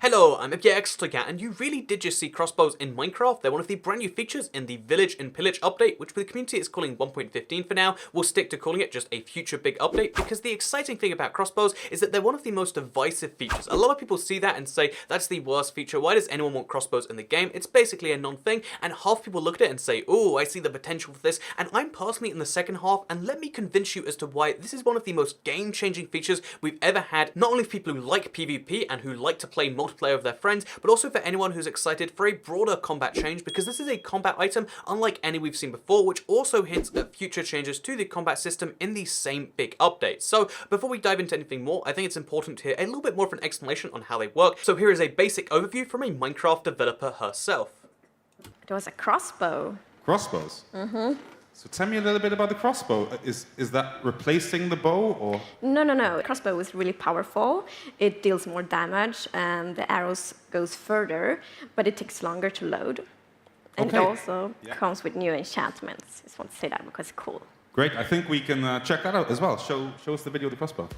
Hello, I'm Elgato, and you really did just see crossbows in Minecraft. They're one of the brand new features in the Village and Pillage update, which the community is calling 1.15 for now. We'll stick to calling it just a future big update, because the exciting thing about crossbows is that they're one of the most divisive features. A lot of people see that and say, that's the worst feature, why does anyone want crossbows in the game? It's basically a non-thing, and half people look at it and say, oh, I see the potential for this, and I'm personally in the second half, and let me convince you as to why this is one of the most game-changing features we've ever had, not only for people who like PvP and who like to play multiplayer with their friends, but also for anyone who's excited for a broader combat change, because this is a combat item unlike any we've seen before, which also hints at future changes to the combat system in the same big update. So before we dive into anything more, I think it's important to hear a little bit more of an explanation on how they work. So here is a basic overview from a Minecraft developer herself. It was a crossbow. Crossbows? Mm-hmm. So tell me a little bit about the crossbow. Is that replacing the bow, or? No. The crossbow is really powerful. It deals more damage and the arrows goes further, but it takes longer to load. And Okay. it also comes with new enchantments. I just want to say that because it's cool. Great, I think we can check that out as well. Show us the video of the crossbow.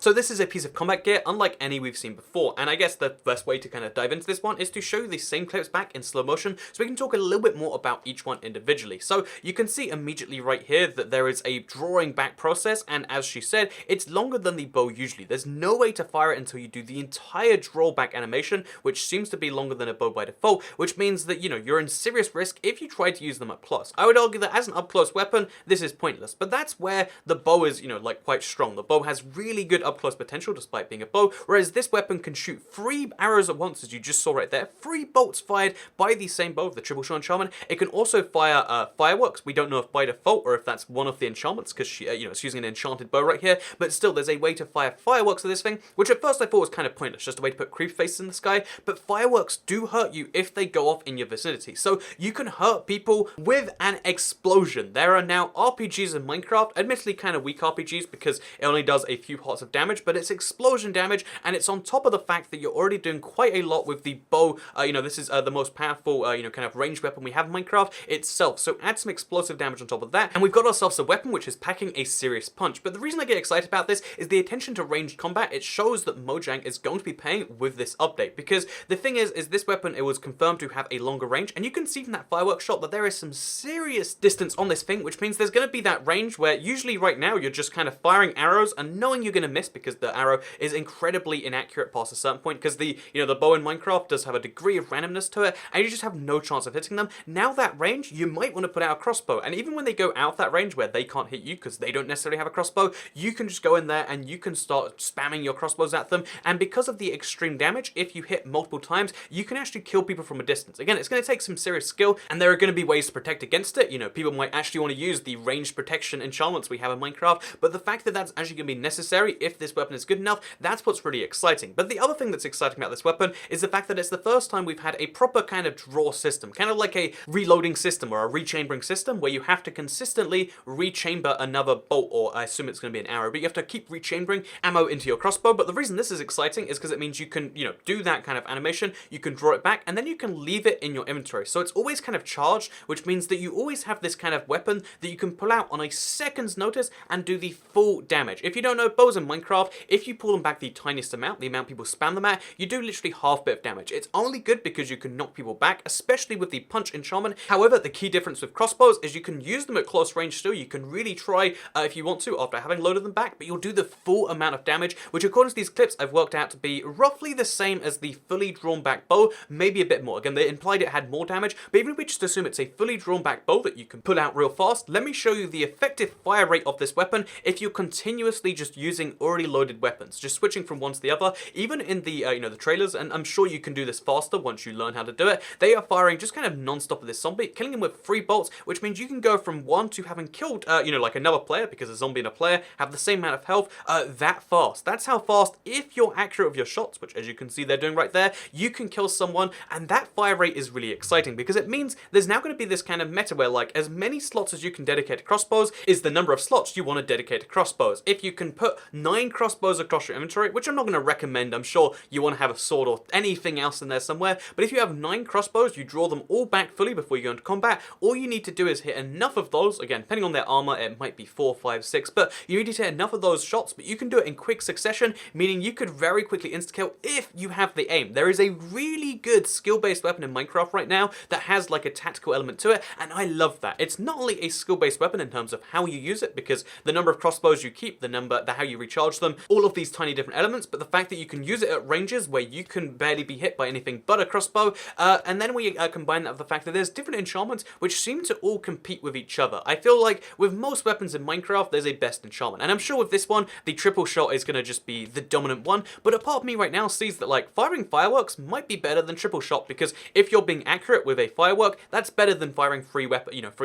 So this is a piece of combat gear unlike any we've seen before, and I guess the best way to kind of dive into this one is to show you the same clips back in slow motion so we can talk a little bit more about each one individually. So you can see immediately right here that there is a drawing back process, and as she said, it's longer than the bow usually. There's no way to fire it until you do the entire drawback animation, which seems to be longer than a bow by default, which means that, you know, you're in serious risk if you try to use them up close. I would argue that as an up close weapon, this is pointless, but that's where the bow is, you know, like quite strong. The bow has really good up close potential despite being a bow, whereas this weapon can shoot 3 arrows at once, as you just saw right there. 3 bolts fired by the same bow, the triple shot enchantment. It can also fire fireworks. We don't know if by default or if that's one of the enchantments, because she, you know, it's using an enchanted bow right here, but still there's a way to fire fireworks with this thing, which at first I thought was kind of pointless, just a way to put creep faces in the sky, but fireworks do hurt you if they go off in your vicinity. So you can hurt people with an explosion. There are now RPGs in Minecraft, admittedly kind of weak RPGs because it only does a few hearts of damage, but it's explosion damage, and it's on top of the fact that you're already doing quite a lot with the bow. You know, this is the most powerful, you know, kind of ranged weapon we have in Minecraft itself, so add some explosive damage on top of that, and we've got ourselves a weapon which is packing a serious punch. But the reason I get excited about this is the attention to ranged combat. It shows that Mojang is going to be paying with this update, because the thing is this weapon, it was confirmed to have a longer range, and you can see from that fireworks shot that there is some serious distance on this thing, which means there's going to be that range where usually right now you're just kind of firing arrows and knowing you're going to miss because the arrow is incredibly inaccurate past a certain point, because the bow in Minecraft does have a degree of randomness to it, and you just have no chance of hitting them. Now that range, you might want to put out a crossbow, and even when they go out that range where they can't hit you because they don't necessarily have a crossbow, you can just go in there and you can start spamming your crossbows at them, and because of the extreme damage, if you hit multiple times, you can actually kill people from a distance. Again, it's going to take some serious skill, and there are going to be ways to protect against it. You know, people might actually want to use the ranged protection enchantments we have in Minecraft, but the fact that that's actually going to be necessary if this weapon is good enough, that's what's really exciting. But the other thing that's exciting about this weapon is the fact that it's the first time we've had a proper kind of draw system, kind of like a reloading system or a rechambering system, where you have to consistently rechamber another bolt, or I assume it's going to be an arrow, but you have to keep rechambering ammo into your crossbow. But the reason this is exciting is because it means you can, you know, do that kind of animation, you can draw it back, and then you can leave it in your inventory. So it's always kind of charged, which means that you always have this kind of weapon that you can pull out on a second's notice and do the full damage. If you don't know, bows in Minecraft, if you pull them back the tiniest amount, the amount people spam them at, you do literally half bit of damage. It's only good because you can knock people back, especially with the punch enchantment. However, the key difference with crossbows is you can use them at close range still. You can really try if you want to after having loaded them back, but you'll do the full amount of damage, which according to these clips I've worked out to be roughly the same as the fully drawn back bow, maybe a bit more. Again, they implied it had more damage, but even if we just assume it's a fully drawn back bow that you can pull out real fast, let me show you the effective fire rate of this weapon if you're continuously just using already fully loaded weapons, just switching from one to the other. Even in the the trailers, and I'm sure you can do this faster once you learn how to do it, they are firing just kind of non-stop at this zombie, killing him with 3 bolts, which means you can go from one to having killed like another player, because a zombie and a player have the same amount of health that fast. That's how fast, if you're accurate with your shots, which as you can see they're doing right there, you can kill someone. And that fire rate is really exciting, because it means there's now going to be this kind of meta where like as many slots as you can dedicate to crossbows is the number of slots you want to dedicate to crossbows. If you can put 9 crossbows across your inventory, which I'm not going to recommend, I'm sure you want to have a sword or anything else in there somewhere, but if you have 9 crossbows, you draw them all back fully before you go into combat. All you need to do is hit enough of those, again depending on their armor it might be 4, 5, 6, but you need to hit enough of those shots, but you can do it in quick succession, meaning you could very quickly insta-kill if you have the aim. There is a really good skill-based weapon in Minecraft right now that has like a tactical element to it, and I love that. It's not only a skill-based weapon in terms of how you use it, because the number of crossbows you keep, the how you recharge them, all of these tiny different elements, but the fact that you can use it at ranges where you can barely be hit by anything but a crossbow, and then we combine that with the fact that there's different enchantments which seem to all compete with each other. I feel like with most weapons in Minecraft, there's a best enchantment, and I'm sure with this one, the triple shot is going to just be the dominant one, but a part of me right now sees that like firing fireworks might be better than triple shot, because if you're being accurate with a firework, that's better than firing 3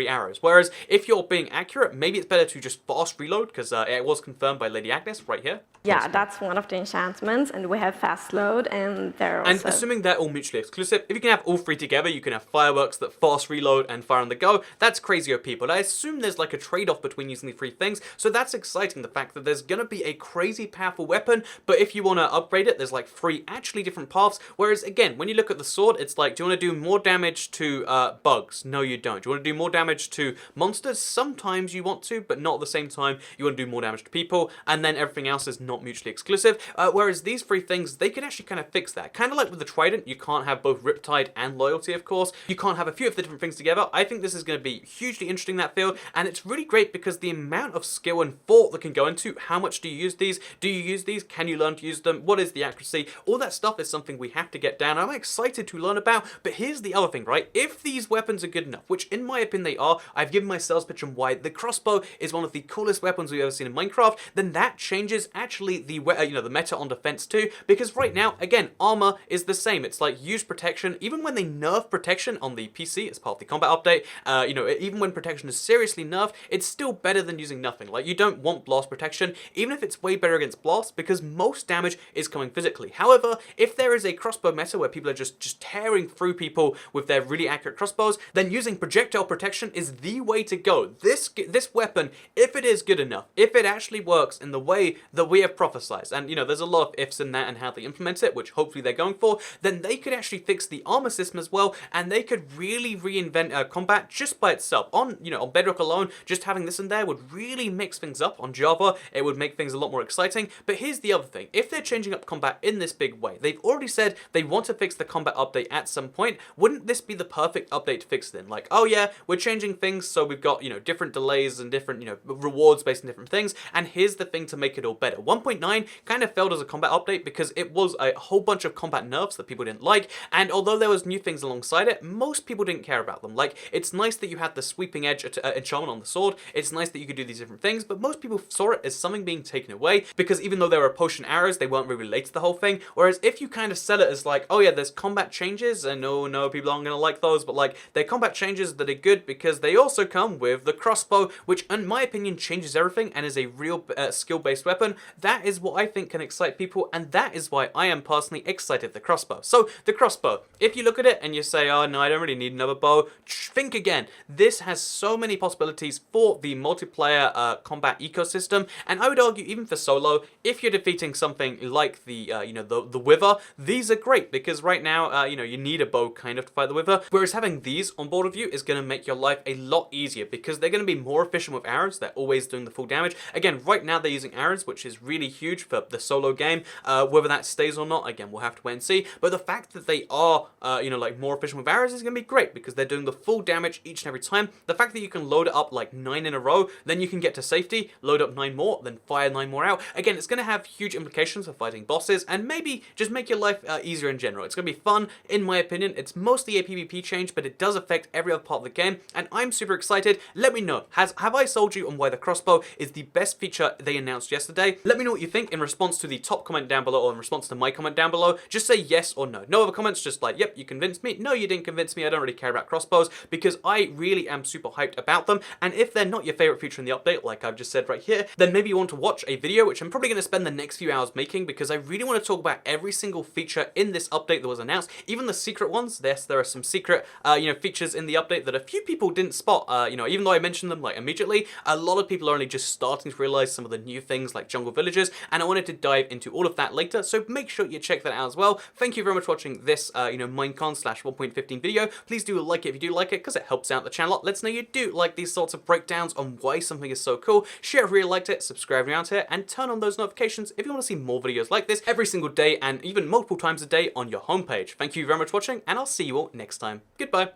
arrows. Whereas if you're being accurate, maybe it's better to just fast reload, because it was confirmed by Lady Agnes right here. Yeah, that's one of the enchantments, and we have fast load, and they're also... And assuming they're all mutually exclusive, if you can have all 3 together, you can have fireworks that fast reload and fire on the go. That's crazy OP, but I assume there's like a trade-off between using the 3 things, so that's exciting, the fact that there's gonna be a crazy powerful weapon, but if you want to upgrade it, there's like 3 actually different paths, whereas again, when you look at the sword, it's like, do you want to do more damage to bugs? No, you don't. Do you want to do more damage to monsters? Sometimes you want to, but not at the same time. You want to do more damage to people, and then everything else is not mutually exclusive, whereas these 3 things, they can actually kind of fix that. Kind of like with the trident, you can't have both Riptide and Loyalty, of course. You can't have a few of the different things together. I think this is going to be hugely interesting in that field, and it's really great because the amount of skill and thought that can go into how much do you use these? Do you use these? Can you learn to use them? What is the accuracy? All that stuff is something we have to get down. I'm excited to learn about, but here's the other thing, right? If these weapons are good enough, which in my opinion they are, I've given my sales pitch on why the crossbow is one of the coolest weapons we've ever seen in Minecraft, then that changes actually the the meta on defense too, because right now, again, armor is the same. It's like use protection. Even when they nerf protection on the PC as part of the combat update, even when protection is seriously nerfed, it's still better than using nothing. Like, you don't want blast protection, even if it's way better against blast, because most damage is coming physically. However, if there is a crossbow meta where people are just tearing through people with their really accurate crossbows, then using projectile protection is the way to go. This weapon, if it is good enough, if it actually works in the way that we have prophesized, and there's a lot of ifs in that and how they implement it, which hopefully they're going for, then they could actually fix the armor system as well, and they could really reinvent combat just by itself. On Bedrock alone, just having this in there would really mix things up. On Java, it would make things a lot more exciting. But here's the other thing. If they're changing up combat in this big way, they've already said they want to fix the combat update at some point. Wouldn't this be the perfect update to fix then? Like, oh yeah, we're changing things, so we've got, different delays and different, rewards based on different things, and here's the thing to make it all better. 1.9 kind of failed as a combat update because it was a whole bunch of combat nerfs that people didn't like, and although there was new things alongside it, most people didn't care about them. Like, it's nice that you had the sweeping edge enchantment on the sword, it's nice that you could do these different things, but most people saw it as something being taken away, because even though there were potion arrows, they weren't really related to the whole thing, whereas if you kind of sell it as like, oh yeah, there's combat changes, and oh no, people aren't going to like those, but like, they're combat changes that are good because they also come with the crossbow, which in my opinion changes everything and is a real skill-based weapon. That is what I think can excite people, and that is why I am personally excited the crossbow. So the crossbow, if you look at it and you say, oh no, I don't really need another bow, think again. This has so many possibilities for the multiplayer combat ecosystem, and I would argue even for solo, if you're defeating something like the the Wither, these are great because right now you need a bow kind of to fight the Wither, whereas having these on board of you is going to make your life a lot easier because they're going to be more efficient with arrows. They're always doing the full damage. Again, right now they're using arrows, which is really huge for the solo game. Whether that stays or not, again, we'll have to wait and see. But the fact that they are, like more efficient with arrows is going to be great because they're doing the full damage each and every time. The fact that you can load it up like 9 in a row, then you can get to safety, load up 9 more, then fire 9 more out. Again, it's going to have huge implications for fighting bosses and maybe just make your life easier in general. It's going to be fun, in my opinion. It's mostly a PvP change, but it does affect every other part of the game, and I'm super excited. Let me know, have I sold you on why the crossbow is the best feature they announced yesterday? today. Let me know what you think in response to the top comment down below or in response to my comment down below. Just say yes or no. No other comments, just like, yep, you convinced me. No, you didn't convince me. I don't really care about crossbows because I really am super hyped about them. And if they're not your favorite feature in the update, like I've just said right here, then maybe you want to watch a video, which I'm probably going to spend the next few hours making because I really want to talk about every single feature in this update that was announced, even the secret ones. Yes, there are some secret, features in the update that a few people didn't spot. Even though I mentioned them like immediately, a lot of people are only just starting to realize some of the new things like jungle villages, and I wanted to dive into all of that later. So make sure you check that out as well. Thank you very much for watching this, Minecon/1.15 video. Please do like it if you do like it because it helps out the channel. Let us know you do like these sorts of breakdowns on why something is so cool. Share if you really liked it, subscribe around here, and turn on those notifications if you want to see more videos like this every single day and even multiple times a day on your homepage. Thank you very much for watching, and I'll see you all next time. Goodbye.